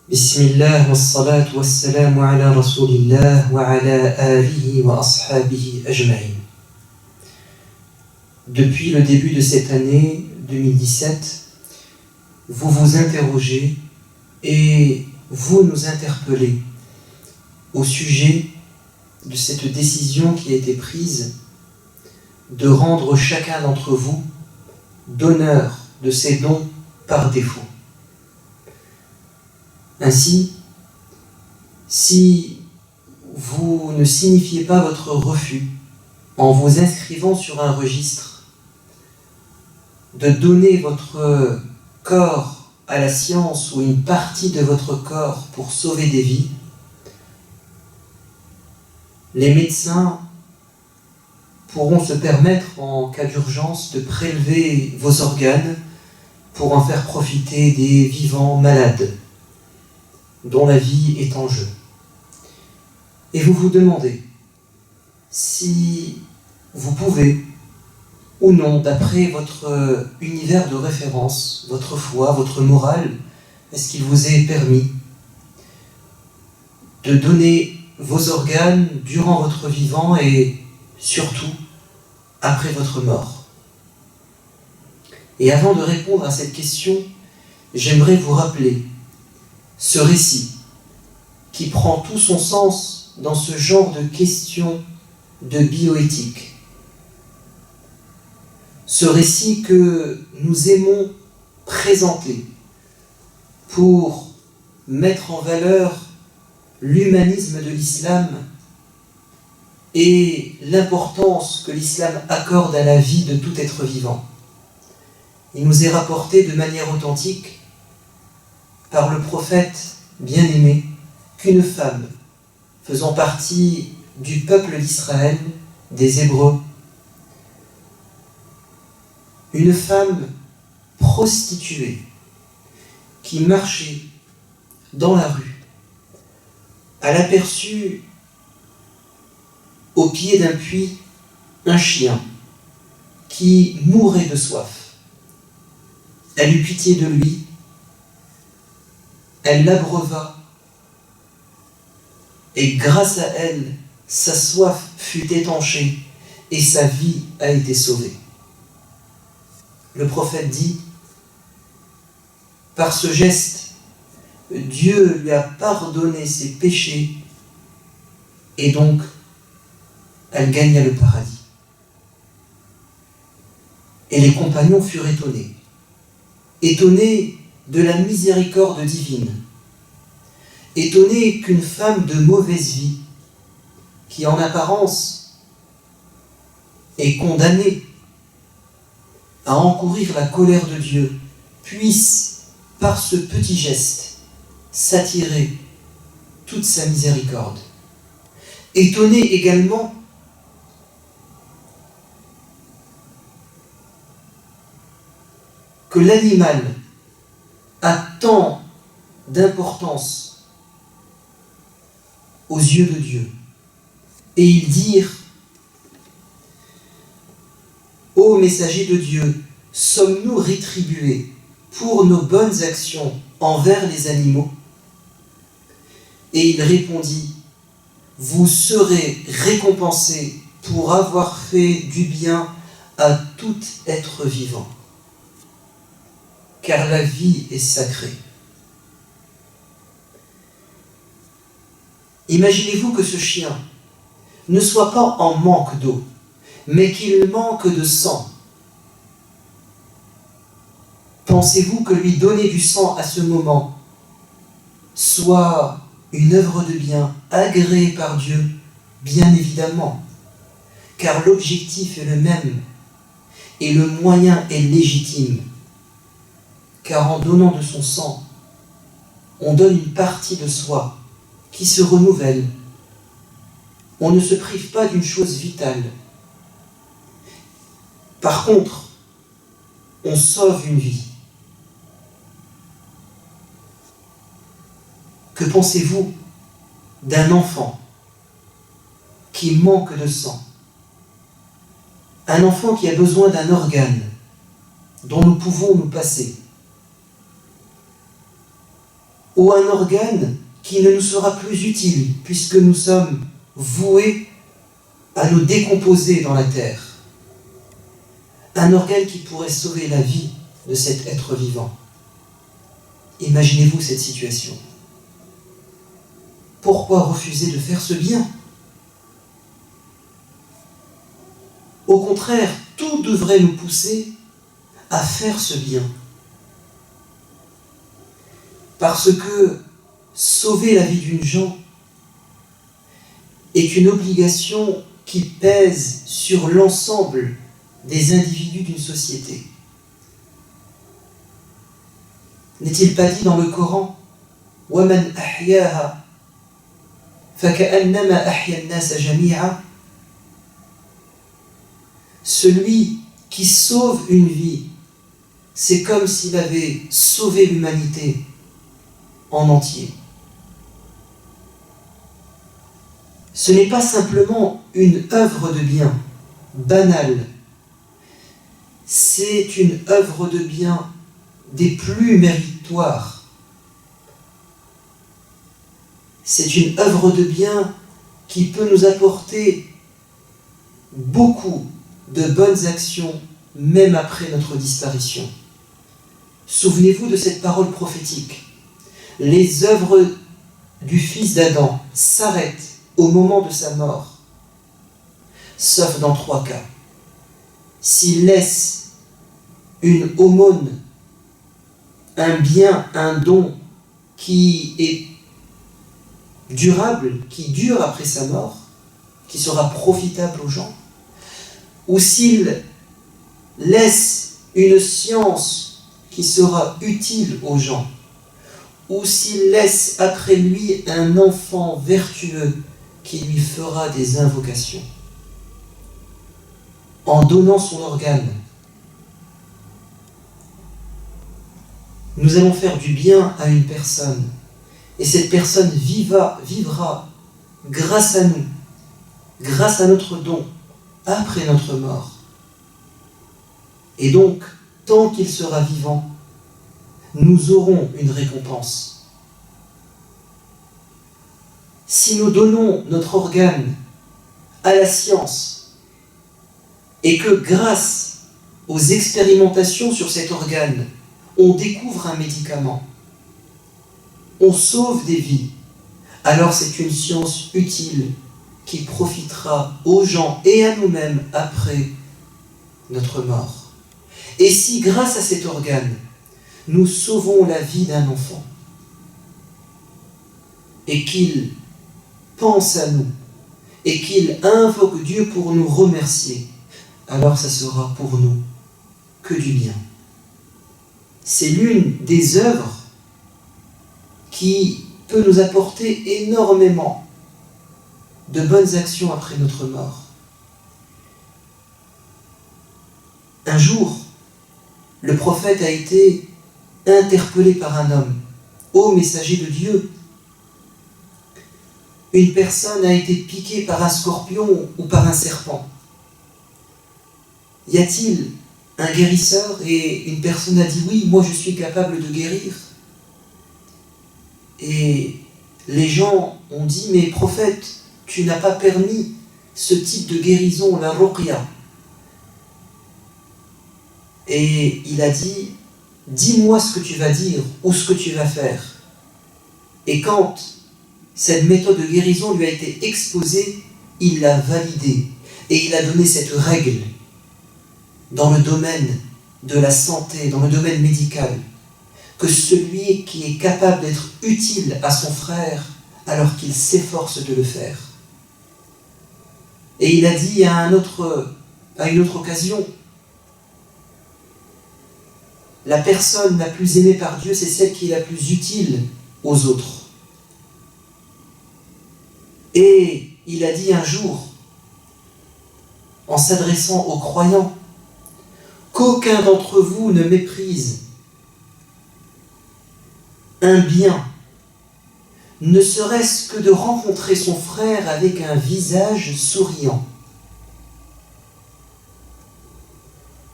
Bismillah wa salatu wa salamu ala rasulillah wa ala alihi wa ashabihi ajma'in. Depuis le début de cette année 2017, vous vous interrogez et vous nous interpellez au sujet de cette décision qui a été prise de rendre chacun d'entre vous donneur de ses dons par défaut. Ainsi, si vous ne signifiez pas votre refus en vous inscrivant sur un registre de donner votre corps à la science ou une partie de votre corps pour sauver des vies, les médecins pourront se permettre en cas d'urgence de prélever vos organes pour en faire profiter des vivants malades dont la vie est en jeu. Et vous vous demandez si vous pouvez ou non, d'après votre univers de référence, votre foi, votre morale, est-ce qu'il vous est permis de donner vos organes durant votre vivant et surtout après votre mort? Et avant de répondre à cette question, j'aimerais vous rappeler ce récit qui prend tout son sens dans ce genre de questions de bioéthique. Ce récit que nous aimons présenter pour mettre en valeur l'humanisme de l'islam et l'importance que l'islam accorde à la vie de tout être vivant. Il nous est rapporté de manière authentique par le prophète bien-aimé qu'une femme faisant partie du peuple d'Israël, des Hébreux, une femme prostituée qui marchait dans la rue, elle aperçut au pied d'un puits un chien qui mourait de soif. Elle eut pitié de lui, elle l'abreuva et grâce à elle, sa soif fut étanchée et sa vie a été sauvée. Le prophète dit, par ce geste, Dieu lui a pardonné ses péchés et donc elle gagna le paradis. Et les compagnons furent étonnés de la miséricorde divine, étonnés qu'une femme de mauvaise vie, qui en apparence est condamnée à encourir la colère de Dieu, puisse, par ce petit geste, s'attirer toute sa miséricorde. Étonné également que l'animal a tant d'importance aux yeux de Dieu. Et ils dirent, ô messager de Dieu, sommes-nous rétribués pour nos bonnes actions envers les animaux? Et il répondit, vous serez récompensés pour avoir fait du bien à tout être vivant, car la vie est sacrée. Imaginez-vous que ce chien ne soit pas en manque d'eau, mais qu'il manque de sang. Pensez-vous que lui donner du sang à ce moment soit une œuvre de bien agréée par Dieu? Bien évidemment, car l'objectif est le même et le moyen est légitime, car en donnant de son sang, on donne une partie de soi qui se renouvelle. On ne se prive pas d'une chose vitale. Par contre, on sauve une vie. Que pensez-vous d'un enfant qui manque de sang? Un enfant qui a besoin d'un organe dont nous pouvons nous passer. ou un organe qui ne nous sera plus utile puisque nous sommes voués à nous décomposer dans la terre. Un organe qui pourrait sauver la vie de cet être vivant. Imaginez-vous cette situation. Pourquoi refuser de faire ce bien? Au contraire, tout devrait nous pousser à faire ce bien. Parce que sauver la vie d'une gens est une obligation qui pèse sur l'ensemble des individus d'une société. N'est-il pas dit dans le Coran « وَمَنْ أَحْيَاهَا فَكَأَنَّمَا أَحْيَا النَّاسَ جَمِيعًا » Celui qui sauve une vie, c'est comme s'il avait sauvé l'humanité en entier. Ce n'est pas simplement une œuvre de bien banale, c'est une œuvre de bien des plus méritoires. C'est une œuvre de bien qui peut nous apporter beaucoup de bonnes actions, même après notre disparition. Souvenez-vous de cette parole prophétique. Les œuvres du fils d'Adam s'arrêtent au moment de sa mort, sauf dans 3 cas. S'il laisse une aumône, un bien, un don qui est durable, qui dure après sa mort, qui sera profitable aux gens, ou s'il laisse une science qui sera utile aux gens, ou s'il laisse après lui un enfant vertueux qui lui fera des invocations. En donnant son organe, nous allons faire du bien à une personne, et cette personne vivra grâce à nous, grâce à notre don, après notre mort. Et donc, tant qu'il sera vivant, nous aurons une récompense. Si nous donnons notre organe à la science, et que grâce aux expérimentations sur cet organe, on découvre un médicament, on sauve des vies, alors c'est une science utile qui profitera aux gens et à nous-mêmes après notre mort. Et si grâce à cet organe, nous sauvons la vie d'un enfant, et qu'il pense à nous, et qu'il invoque Dieu pour nous remercier, alors ça sera pour nous que du bien. C'est l'une des œuvres qui peut nous apporter énormément de bonnes actions après notre mort. Un jour, le prophète a été interpellé par un homme. Ô messager de Dieu, une personne a été piquée par un scorpion ou par un serpent. Y a-t-il un guérisseur? Et une personne a dit oui, moi je suis capable de guérir. Et les gens ont dit mais prophète, tu n'as pas permis ce type de guérison, la ruqya. Et il a dit, dis-moi ce que tu vas dire ou ce que tu vas faire. Et quand cette méthode de guérison lui a été exposée, il l'a validée. Et il a donné cette règle dans le domaine de la santé, dans le domaine médical, que celui qui est capable d'être utile à son frère, alors qu'il s'efforce de le faire. Et il a dit à une autre occasion, la personne la plus aimée par Dieu, c'est celle qui est la plus utile aux autres. Et il a dit un jour, en s'adressant aux croyants, qu'aucun d'entre vous ne méprise un bien, ne serait-ce que de rencontrer son frère avec un visage souriant.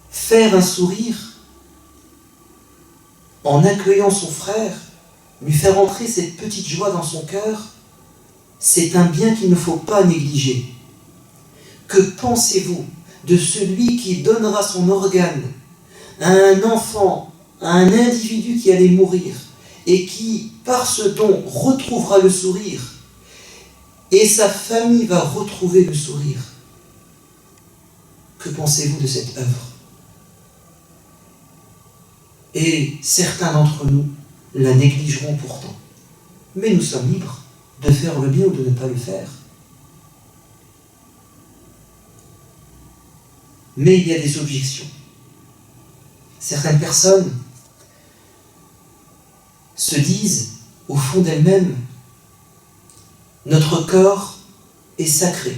Faire un sourire en accueillant son frère, lui faire entrer cette petite joie dans son cœur, c'est un bien qu'il ne faut pas négliger. Que pensez-vous de celui qui donnera son organe à un enfant, à un individu qui allait mourir, et qui, par ce don, retrouvera le sourire, et sa famille va retrouver le sourire? Que pensez-vous de cette œuvre? Et certains d'entre nous la négligeront pourtant. Mais nous sommes libres de faire le bien ou de ne pas le faire. Mais il y a des objections. Certaines personnes se disent, au fond d'elles-mêmes, notre corps est sacré.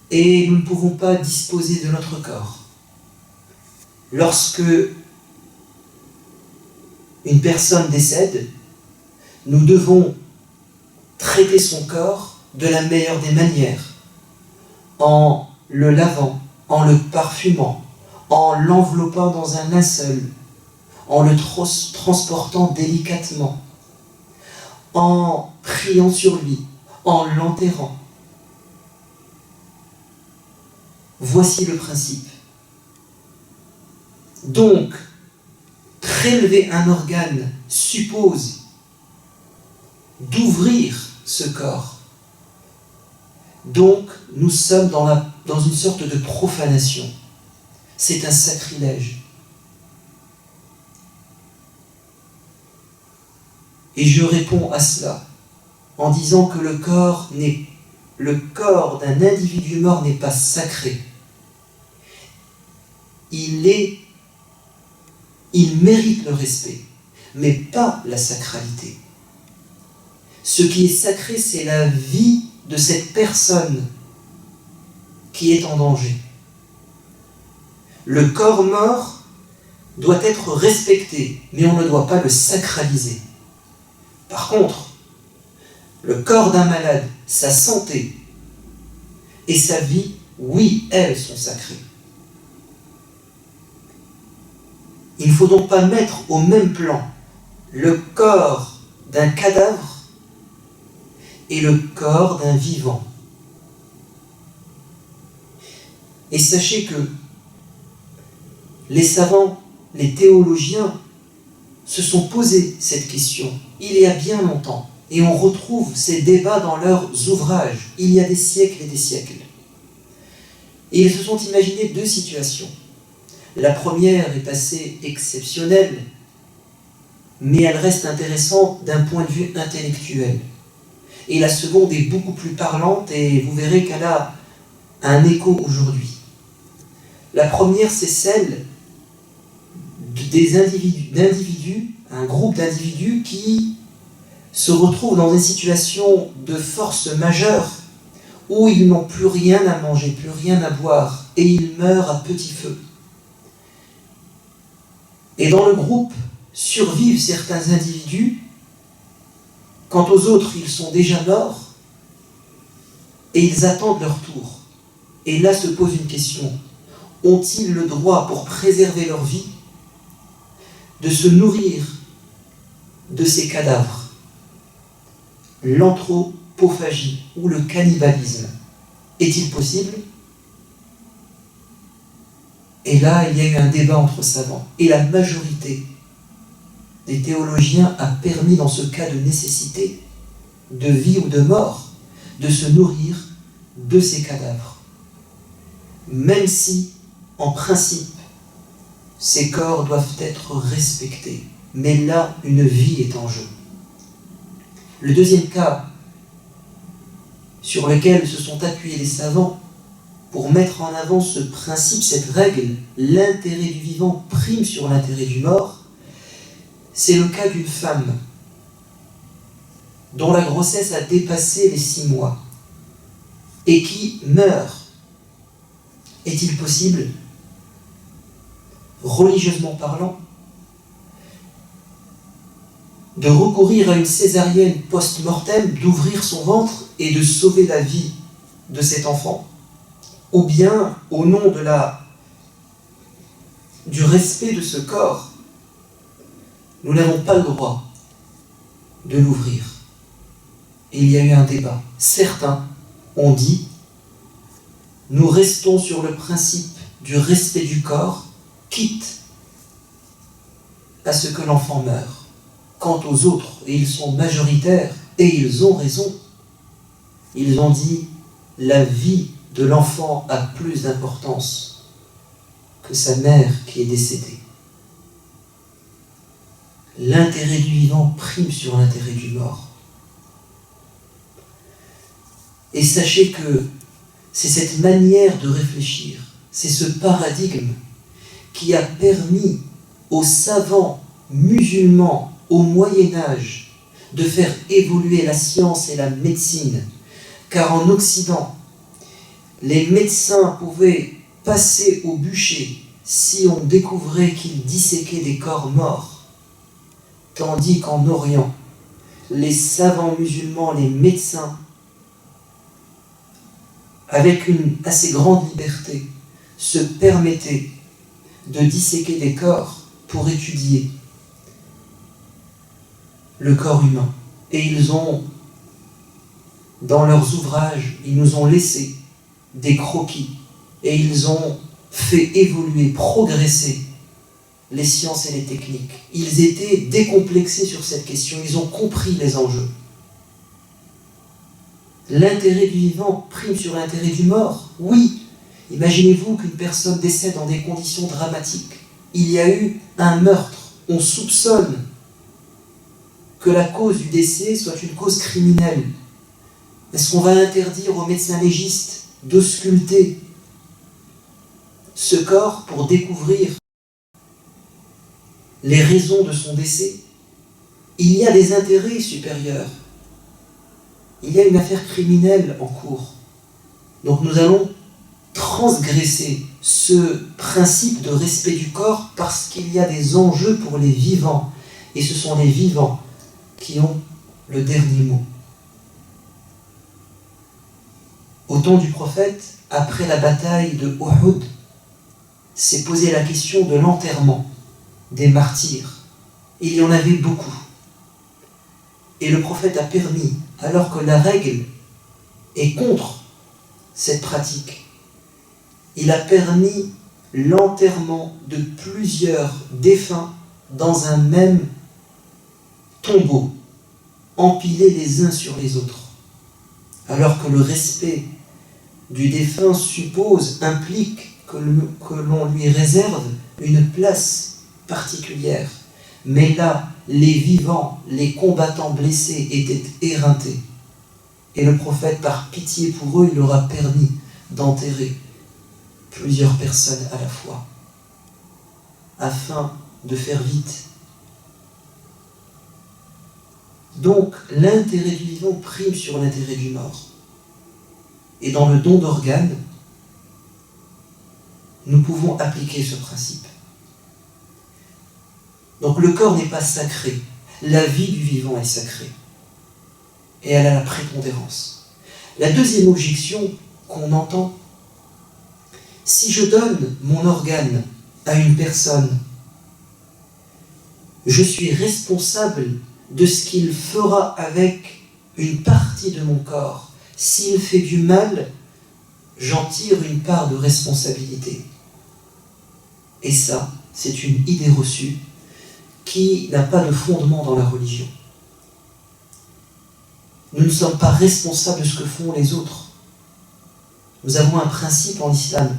Et nous ne pouvons pas disposer de notre corps. Lorsque une personne décède, nous devons traiter son corps de la meilleure des manières, en le lavant, en le parfumant, en l'enveloppant dans un linceul, en le transportant délicatement, en priant sur lui, en l'enterrant. Voici le principe. Donc, prélever un organe suppose d'ouvrir ce corps. Donc, nous sommes dans une sorte de profanation. C'est un sacrilège. Et je réponds à cela en disant que le corps d'un individu mort n'est pas sacré. Il mérite le respect, mais pas la sacralité. Ce qui est sacré, c'est la vie de cette personne qui est en danger. Le corps mort doit être respecté, mais on ne doit pas le sacraliser. Par contre, le corps d'un malade, sa santé et sa vie, oui, elles sont sacrées. Il ne faut donc pas mettre au même plan le corps d'un cadavre et le corps d'un vivant. Et sachez que les savants, les théologiens, se sont posé cette question il y a bien longtemps, et on retrouve ces débats dans leurs ouvrages, il y a des siècles et des siècles. Et ils se sont imaginés deux situations. La première est assez exceptionnelle, mais elle reste intéressante d'un point de vue intellectuel. Et la seconde est beaucoup plus parlante, et vous verrez qu'elle a un écho aujourd'hui. La première, c'est celle d'individus, un groupe d'individus qui se retrouvent dans une situation de force majeure où ils n'ont plus rien à manger, plus rien à boire, et ils meurent à petit feu. Et dans le groupe survivent certains individus, quant aux autres, ils sont déjà morts, et ils attendent leur tour. Et là se pose une question. Ont-ils le droit, pour préserver leur vie, de se nourrir de ces cadavres? L'anthropophagie ou le cannibalisme est-il possible? Et là, il y a eu un débat entre savants. Et la majorité des théologiens a permis, dans ce cas de nécessité, de vie ou de mort, de se nourrir de ces cadavres. Même si, en principe, ces corps doivent être respectés. Mais là, une vie est en jeu. Le deuxième cas sur lequel se sont appuyés les savants pour mettre en avant ce principe, cette règle, l'intérêt du vivant prime sur l'intérêt du mort, c'est le cas d'une femme dont la grossesse a dépassé les 6 mois et qui meurt. Est-il possible, religieusement parlant, de recourir à une césarienne post-mortem, d'ouvrir son ventre et de sauver la vie de cet enfant? Ou bien, au nom du respect de ce corps, Nous n'avons pas le droit de l'ouvrir. Et il y a eu un débat. Certains ont dit, nous restons sur le principe du respect du corps, quitte à ce que l'enfant meure. Quant aux autres, et ils sont majoritaires, et ils ont raison, ils ont dit, la vie de l'enfant a plus d'importance que sa mère qui est décédée. L'intérêt du vivant prime sur l'intérêt du mort. Et sachez que c'est cette manière de réfléchir, c'est ce paradigme qui a permis aux savants musulmans au Moyen-Âge de faire évoluer la science et la médecine. Car en Occident, les médecins pouvaient passer au bûcher si on découvrait qu'ils disséquaient des corps morts. Tandis qu'en Orient, les savants musulmans, les médecins, avec une assez grande liberté, se permettaient de disséquer des corps pour étudier le corps humain. Et ils ont, dans leurs ouvrages, ils nous ont laissé des croquis et ils ont fait évoluer, progresser les sciences et les techniques. Ils étaient décomplexés sur cette question, ils ont compris les enjeux. L'intérêt du vivant prime sur l'intérêt du mort. Oui, imaginez-vous qu'une personne décède dans des conditions dramatiques. Il y a eu un meurtre, on soupçonne que la cause du décès soit une cause criminelle. Est-ce qu'on va interdire aux médecins légistes d'ausculter ce corps pour découvrir les raisons de son décès? Il y a des intérêts supérieurs. Il y a une affaire criminelle en cours. Donc nous allons transgresser ce principe de respect du corps parce qu'il y a des enjeux pour les vivants. Et ce sont les vivants qui ont le dernier mot. Au temps du prophète, après la bataille de Uhud, s'est posée la question de l'enterrement des martyrs. Il y en avait beaucoup. Et le prophète a permis, alors que la règle est contre cette pratique, il a permis l'enterrement de plusieurs défunts dans un même tombeau, empilés les uns sur les autres. Alors que le respect du défunt implique que l'on lui réserve une place particulière. Mais là, les vivants, les combattants blessés étaient éreintés. Et le prophète, par pitié pour eux, il leur a permis d'enterrer plusieurs personnes à la fois, afin de faire vite. Donc, l'intérêt du vivant prime sur l'intérêt du mort. Et dans le don d'organes, nous pouvons appliquer ce principe. Donc le corps n'est pas sacré, la vie du vivant est sacrée. Et elle a la prépondérance. La deuxième objection qu'on entend, si je donne mon organe à une personne, je suis responsable de ce qu'il fera avec une partie de mon corps. S'il fait du mal, j'en tire une part de responsabilité. Et ça, c'est une idée reçue qui n'a pas de fondement dans la religion. Nous ne sommes pas responsables de ce que font les autres. Nous avons un principe en islam,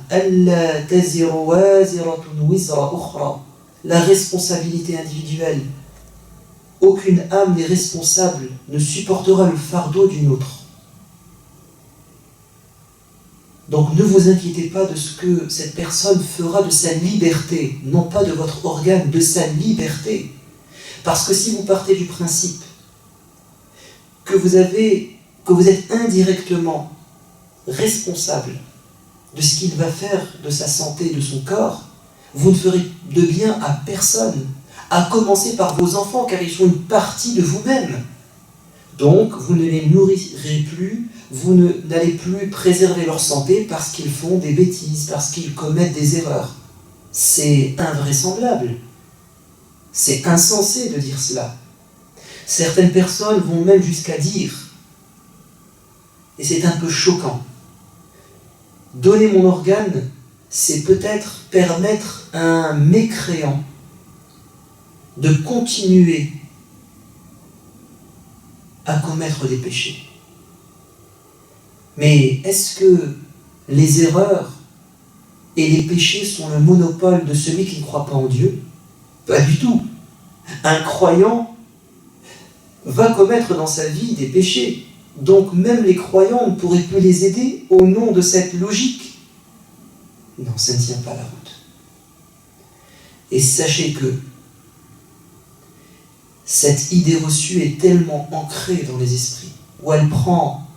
la responsabilité individuelle. Aucune âme n'est responsable, ne supportera le fardeau d'une autre. Donc ne vous inquiétez pas de ce que cette personne fera de sa liberté, non pas de votre organe, de sa liberté. Parce que si vous partez du principe que vous êtes indirectement responsable de ce qu'il va faire de sa santé, de son corps, vous ne ferez de bien à personne, à commencer par vos enfants, car ils sont une partie de vous-même. Donc, vous ne les nourrirez plus, vous n'allez plus préserver leur santé parce qu'ils font des bêtises, parce qu'ils commettent des erreurs. C'est invraisemblable. C'est insensé de dire cela. Certaines personnes vont même jusqu'à dire, et c'est un peu choquant, donner mon organe, c'est peut-être permettre à un mécréant de continuer à commettre des péchés. Mais est-ce que les erreurs et les péchés sont le monopole de celui qui ne croit pas en Dieu? Pas du tout. Un croyant va commettre dans sa vie des péchés. Donc même les croyants ne pourraient plus les aider au nom de cette logique. Non, ça ne tient pas la route. Et sachez que cette idée reçue est tellement ancrée dans les esprits, où elle prend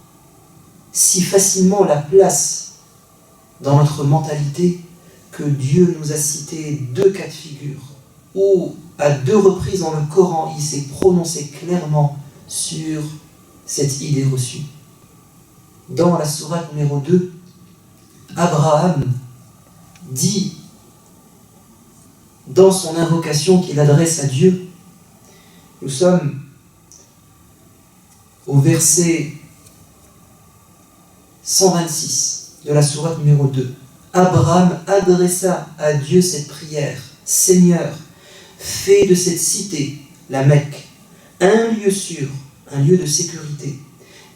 si facilement la place dans notre mentalité, que Dieu nous a cité 2 cas de figure, où à 2 reprises dans le Coran, il s'est prononcé clairement sur cette idée reçue. Dans la sourate numéro 2, Abraham dit, dans son invocation qu'il adresse à Dieu, nous sommes au verset 126 de la sourate numéro 2. Abraham adressa à Dieu cette prière. Seigneur, fais de cette cité, la Mecque, un lieu sûr, un lieu de sécurité,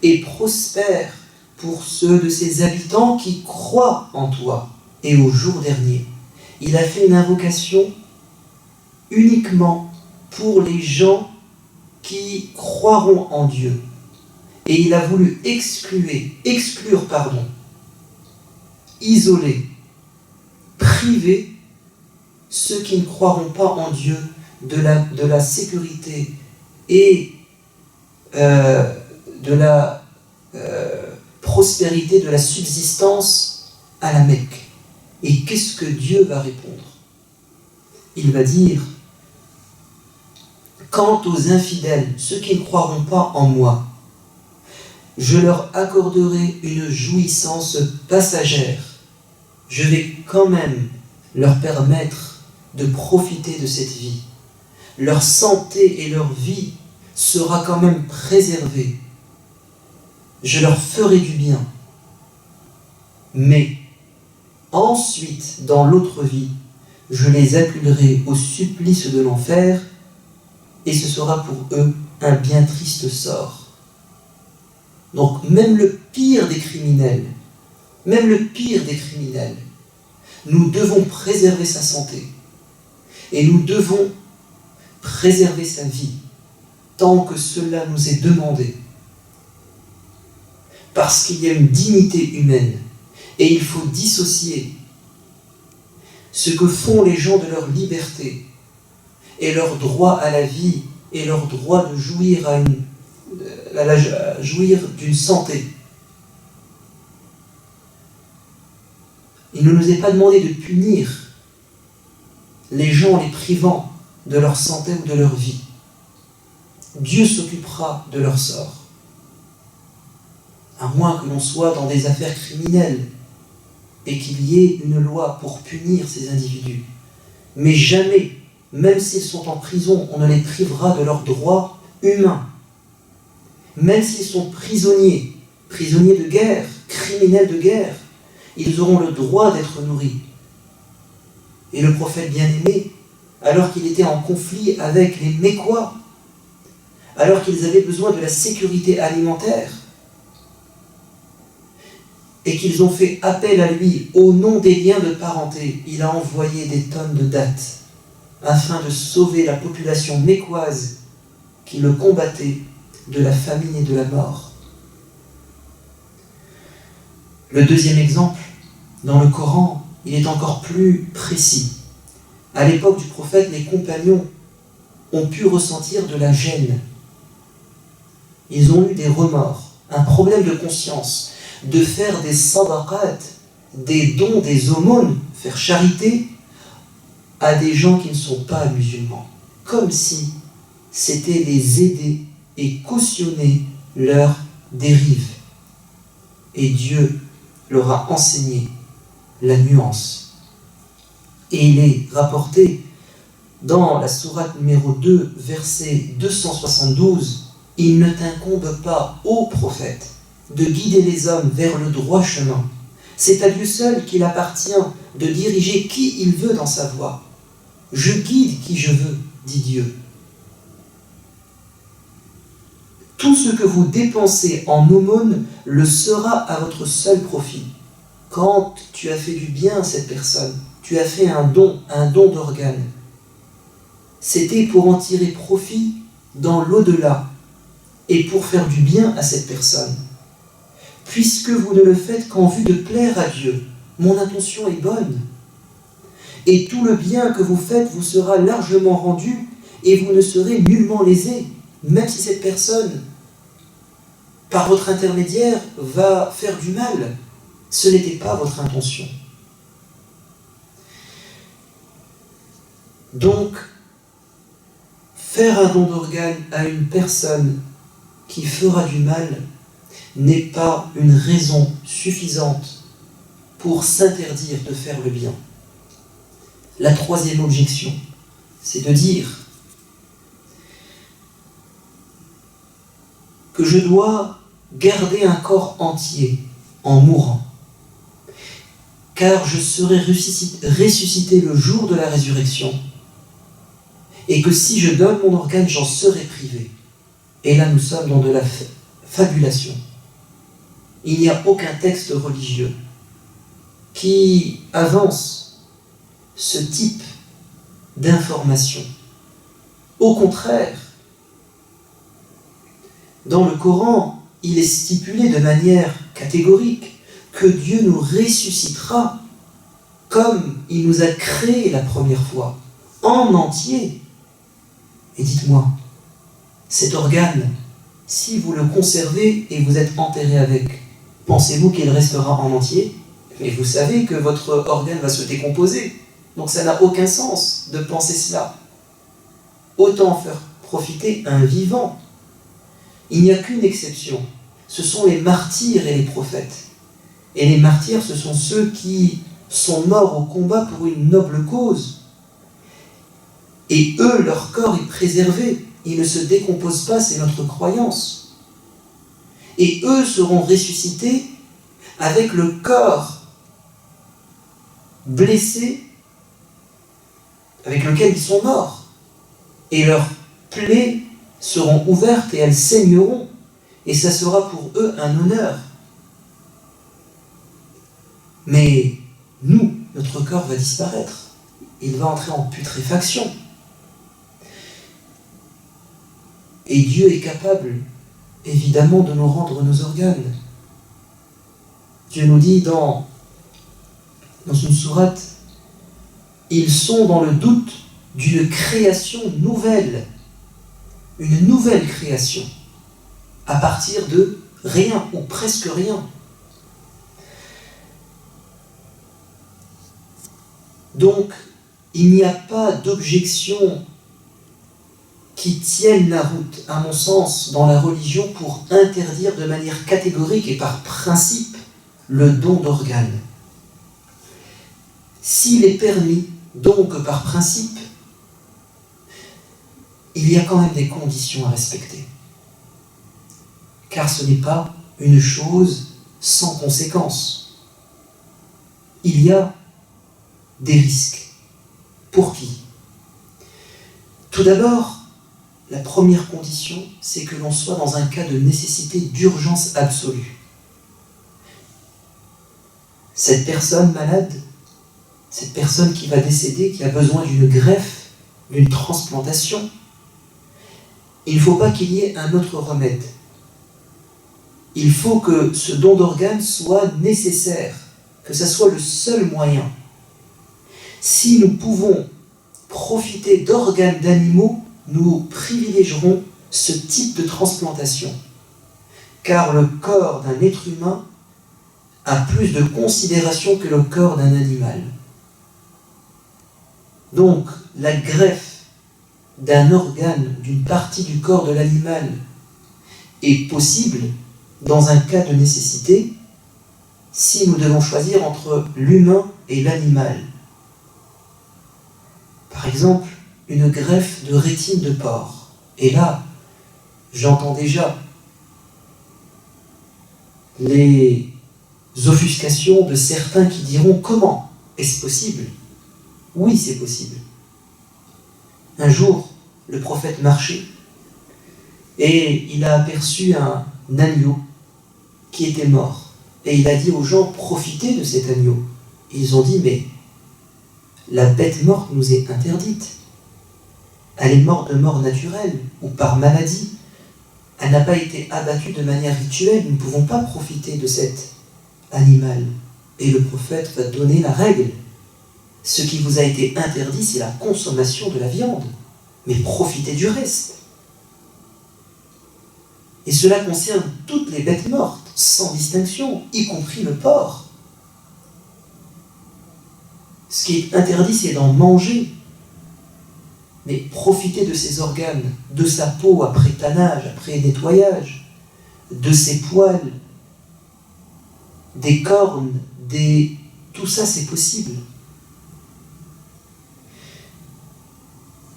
et prospère pour ceux de ses habitants qui croient en toi. Et au jour dernier, il a fait une invocation uniquement pour les gens qui croiront en Dieu. Et il a voulu exclure, isoler, priver ceux qui ne croiront pas en Dieu de la sécurité et de la prospérité, de la subsistance à la Mecque. Et qu'est-ce que Dieu va répondre? Il va dire, quant aux infidèles, ceux qui ne croiront pas en moi, je leur accorderai une jouissance passagère. Je vais quand même leur permettre de profiter de cette vie. Leur santé et leur vie sera quand même préservée. Je leur ferai du bien. Mais ensuite, dans l'autre vie, je les acculerai au supplice de l'enfer, et ce sera pour eux un bien triste sort. Donc même le pire des criminels, nous devons préserver sa santé, et nous devons préserver sa vie, tant que cela nous est demandé. Parce qu'il y a une dignité humaine, et il faut dissocier ce que font les gens de leur liberté, et leur droit à la vie, et leur droit de jouir d'une santé. Il ne nous est pas demandé de punir les gens en les privant de leur santé ou de leur vie. Dieu s'occupera de leur sort. À moins que l'on soit dans des affaires criminelles et qu'il y ait une loi pour punir ces individus. Mais jamais, même s'ils sont en prison, on ne les privera de leurs droits humains. Même s'ils sont prisonniers de guerre, criminels de guerre, ils auront le droit d'être nourris. Et le prophète bien-aimé, alors qu'il était en conflit avec les Mécois, alors qu'ils avaient besoin de la sécurité alimentaire, et qu'ils ont fait appel à lui au nom des liens de parenté, il a envoyé des tonnes de dattes afin de sauver la population mécoise qui le combattait de la famine et de la mort. Le deuxième exemple, dans le Coran, il est encore plus précis. À l'époque du prophète, les compagnons ont pu ressentir de la gêne. Ils ont eu des remords, un problème de conscience, de faire des sadaqat, des dons, des aumônes, faire charité à des gens qui ne sont pas musulmans, comme si c'était les aider et cautionner leur dérive. Et Dieu leur a enseigné la nuance. Et il est rapporté dans la sourate numéro 2, verset 272, « Il ne t'incombe pas, ô prophète, de guider les hommes vers le droit chemin. C'est à Dieu seul qu'il appartient de diriger qui il veut dans sa voie. Je guide qui je veux, dit Dieu. Tout ce que vous dépensez en aumône le sera à votre seul profit. Quand tu as fait du bien à cette personne, tu as fait un don d'organe. C'était pour en tirer profit dans l'au-delà et pour faire du bien à cette personne. Puisque vous ne le faites qu'en vue de plaire à Dieu, mon intention est bonne. Et tout le bien que vous faites vous sera largement rendu et vous ne serez nullement lésé, même si cette personne, par votre intermédiaire, va faire du mal. Ce n'était pas votre intention. Donc, faire un don d'organe à une personne qui fera du mal n'est pas une raison suffisante pour s'interdire de faire le bien. La troisième objection, c'est de dire que je dois garder un corps entier en mourant, car je serai ressuscité le jour de la résurrection, et que si je donne mon organe, j'en serai privé. Et là, nous sommes dans de la fabulation. Il n'y a aucun texte religieux qui avance ce type d'information. Au contraire, dans le Coran, il est stipulé de manière catégorique que Dieu nous ressuscitera comme il nous a créés la première fois, en entier. Et dites-moi, cet organe, si vous le conservez et vous êtes enterré avec, pensez-vous qu'il restera en entier? Mais vous savez que votre organe va se décomposer. Donc ça n'a aucun sens de penser cela. Autant faire profiter un vivant. Il n'y a qu'une exception. Ce sont les martyrs et les prophètes. Et les martyrs, ce sont ceux qui sont morts au combat pour une noble cause. Et eux, leur corps est préservé. Il ne se décompose pas, c'est notre croyance. Et eux seront ressuscités avec le corps blessé avec lequel ils sont morts. Et leurs plaies seront ouvertes et elles saigneront. Et ça sera pour eux un honneur. Mais nous, notre corps va disparaître. Il va entrer en putréfaction. Et Dieu est capable, évidemment, de nous rendre nos organes. Dieu nous dit dans une sourate, ils sont dans le doute d'une création nouvelle, une nouvelle création, à partir de rien ou presque rien. Donc, il n'y a pas d'objection qui tienne la route, à mon sens, dans la religion pour interdire de manière catégorique et par principe le don d'organes. S'il est permis, donc par principe, il y a quand même des conditions à respecter. Car ce n'est pas une chose sans conséquence. Il y a des risques. Pour qui? Tout d'abord, la première condition, c'est que l'on soit dans un cas de nécessité, d'urgence absolue. Cette personne malade, cette personne qui va décéder, qui a besoin d'une greffe, d'une transplantation, il ne faut pas qu'il y ait un autre remède. Il faut que ce don d'organes soit nécessaire, que ce soit le seul moyen. Si nous pouvons profiter d'organes d'animaux, nous privilégierons ce type de transplantation, car le corps d'un être humain a plus de considération que le corps d'un animal. Donc, la greffe d'un organe, d'une partie du corps de l'animal est possible dans un cas de nécessité si nous devons choisir entre l'humain et l'animal. Par exemple, une greffe de rétine de porc. Et là, j'entends déjà les offuscations de certains qui diront « Comment est-ce possible ?» Oui, c'est possible. Un jour, le prophète marchait et il a aperçu un agneau qui était mort. Et il a dit aux gens « Profitez de cet agneau ». Ils ont dit « Mais la bête morte nous est interdite. Elle est morte de mort naturelle ou par maladie. Elle n'a pas été abattue de manière rituelle. Nous ne pouvons pas profiter de cet animal. » Et le prophète va donner la règle. Ce qui vous a été interdit, c'est la consommation de la viande. Mais profitez du reste. Et cela concerne toutes les bêtes mortes, sans distinction, y compris le porc. Ce qui est interdit, c'est d'en manger. Mais profitez de ses organes, de sa peau après tannage, après nettoyage, de ses poils, des cornes, tout ça c'est possible.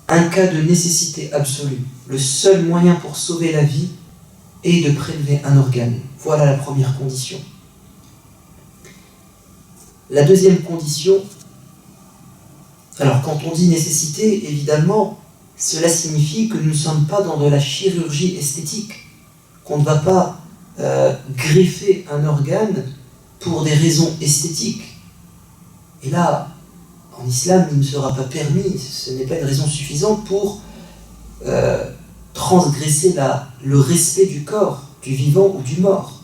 Un cas de nécessité absolue, le seul moyen pour sauver la vie est de prélever un organe. Voilà la première condition. La deuxième condition, alors quand on dit nécessité, évidemment, cela signifie que nous ne sommes pas dans de la chirurgie esthétique, qu'on ne va pas greffer un organe pour des raisons esthétiques. Et là, en islam, il ne sera pas permis, ce n'est pas une raison suffisante pour transgresser le respect du corps, du vivant ou du mort.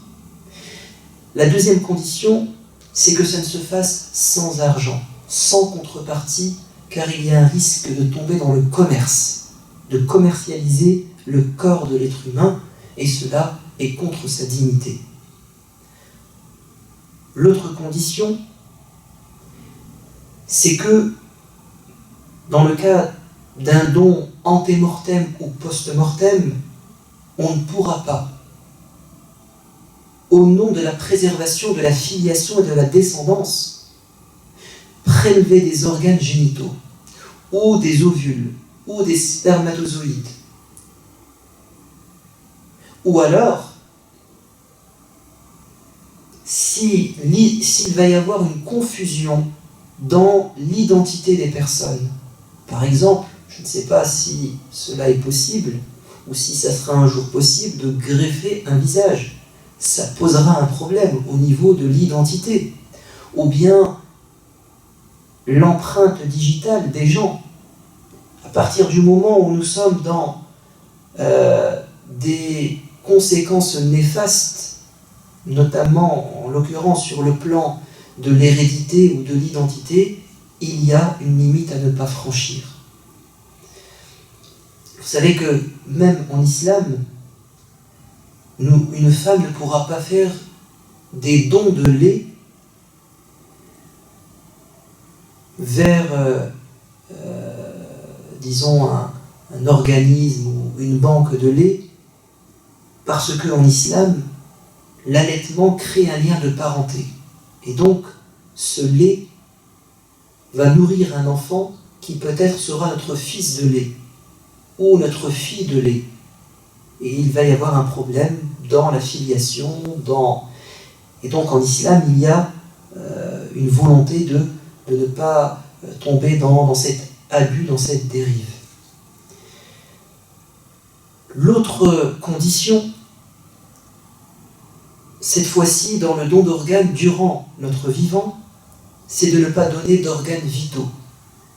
La deuxième condition, c'est que ça ne se fasse sans argent, sans contrepartie, car il y a un risque de tomber dans le commerce, de commercialiser le corps de l'être humain, et cela est contre sa dignité. L'autre condition, c'est que dans le cas d'un don antémortem ou post-mortem, on ne pourra pas, au nom de la préservation de la filiation et de la descendance, prélever des organes génitaux, ou des ovules, ou des spermatozoïdes. Ou alors, s'il va y avoir une confusion dans l'identité des personnes, par exemple, je ne sais pas si cela est possible, ou si ça sera un jour possible de greffer un visage, ça posera un problème au niveau de l'identité, ou bien l'empreinte digitale des gens. À partir du moment où nous sommes dans des conséquences néfastes, notamment en l'occurrence sur le plan de l'hérédité ou de l'identité, il y a une limite à ne pas franchir. Vous savez que même en islam, une femme ne pourra pas faire des dons de lait vers, disons, un organisme ou une banque de lait, parce qu'en islam, l'allaitement crée un lien de parenté. Et donc, ce lait va nourrir un enfant qui peut-être sera notre fils de lait ou notre fille de lait. Et il va y avoir un problème dans la filiation, Et donc en islam, il y a une volonté de ne pas tomber dans cet abus, dans cette dérive. L'autre condition, cette fois-ci dans le don d'organes durant notre vivant, c'est de ne pas donner d'organes vitaux,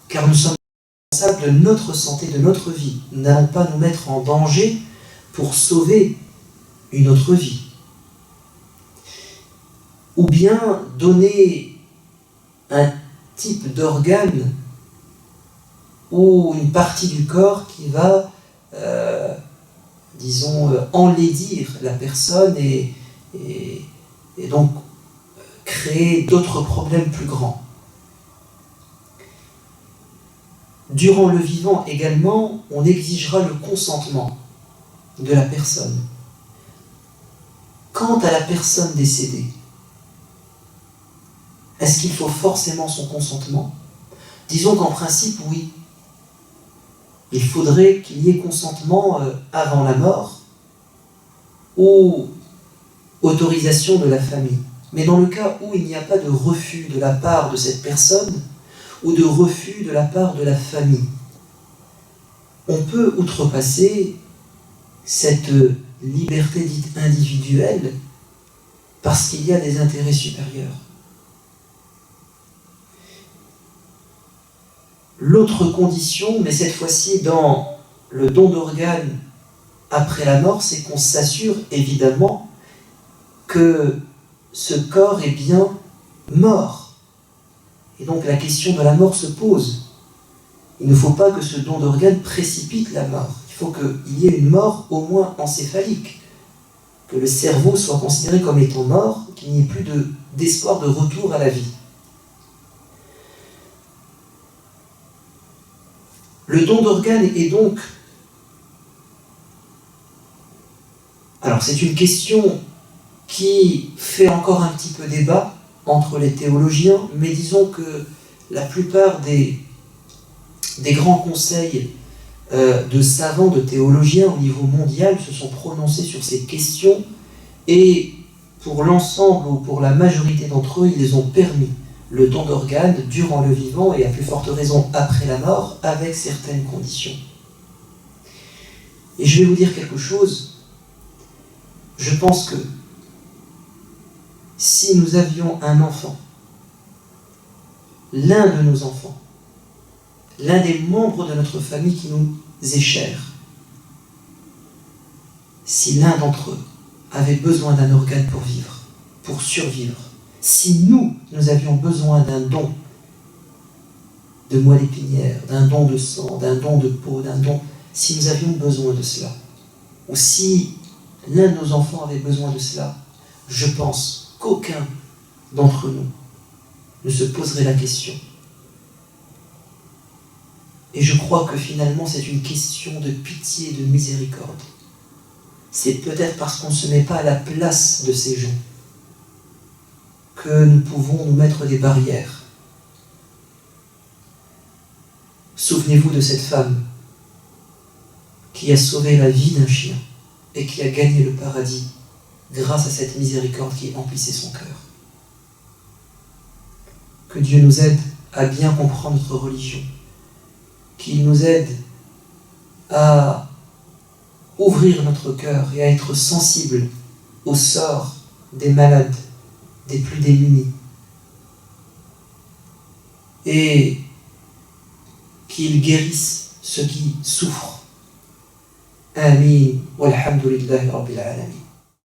car nous sommes responsables de notre santé, de notre vie. Nous n'allons pas nous mettre en danger pour sauver une autre vie. Ou bien donner un type d'organe ou une partie du corps qui va, enlaidir la personne et donc créer d'autres problèmes plus grands. Durant le vivant également, on exigera le consentement de la personne. Quant à la personne décédée, est-ce qu'il faut forcément son consentement ? Disons qu'en principe, oui. il faudrait qu'il y ait consentement avant la mort ou autorisation de la famille. Mais dans le cas où il n'y a pas de refus de la part de cette personne ou de refus de la part de la famille, on peut outrepasser cette liberté dite individuelle parce qu'il y a des intérêts supérieurs. L'autre condition, mais cette fois-ci dans le don d'organes après la mort, c'est qu'on s'assure évidemment que ce corps est bien mort. Et donc la question de la mort se pose. Il ne faut pas que ce don d'organes précipite la mort. Il faut qu'il y ait une mort au moins encéphalique, que le cerveau soit considéré comme étant mort, qu'il n'y ait plus d'espoir de retour à la vie. Le don d'organes est donc... Alors c'est une question qui fait encore un petit peu débat entre les théologiens, mais disons que la plupart des grands conseils de savants, de théologiens au niveau mondial se sont prononcés sur ces questions et pour l'ensemble ou pour la majorité d'entre eux, ils les ont permis le don d'organes durant le vivant et à plus forte raison après la mort avec certaines conditions. Et je vais vous dire quelque chose, je pense que si nous avions un enfant, l'un de nos enfants, l'un des membres de notre famille qui nous est cher, si l'un d'entre eux avait besoin d'un organe pour vivre, pour survivre, si nous avions besoin d'un don de moelle épinière, d'un don de sang, d'un don de peau, si nous avions besoin de cela, ou si l'un de nos enfants avait besoin de cela, je pense qu'aucun d'entre nous ne se poserait la question. Et je crois que finalement c'est une question de pitié et de miséricorde. C'est peut-être parce qu'on ne se met pas à la place de ces gens que nous pouvons nous mettre des barrières. Souvenez-vous de cette femme qui a sauvé la vie d'un chien et qui a gagné le paradis grâce à cette miséricorde qui emplissait son cœur. Que Dieu nous aide à bien comprendre notre religion, qu'il nous aide à ouvrir notre cœur et à être sensible au sort des malades, des plus démunis, et qu'il guérisse ceux qui souffrent. Amin. Walhamdulillahi Rabbil Alamin.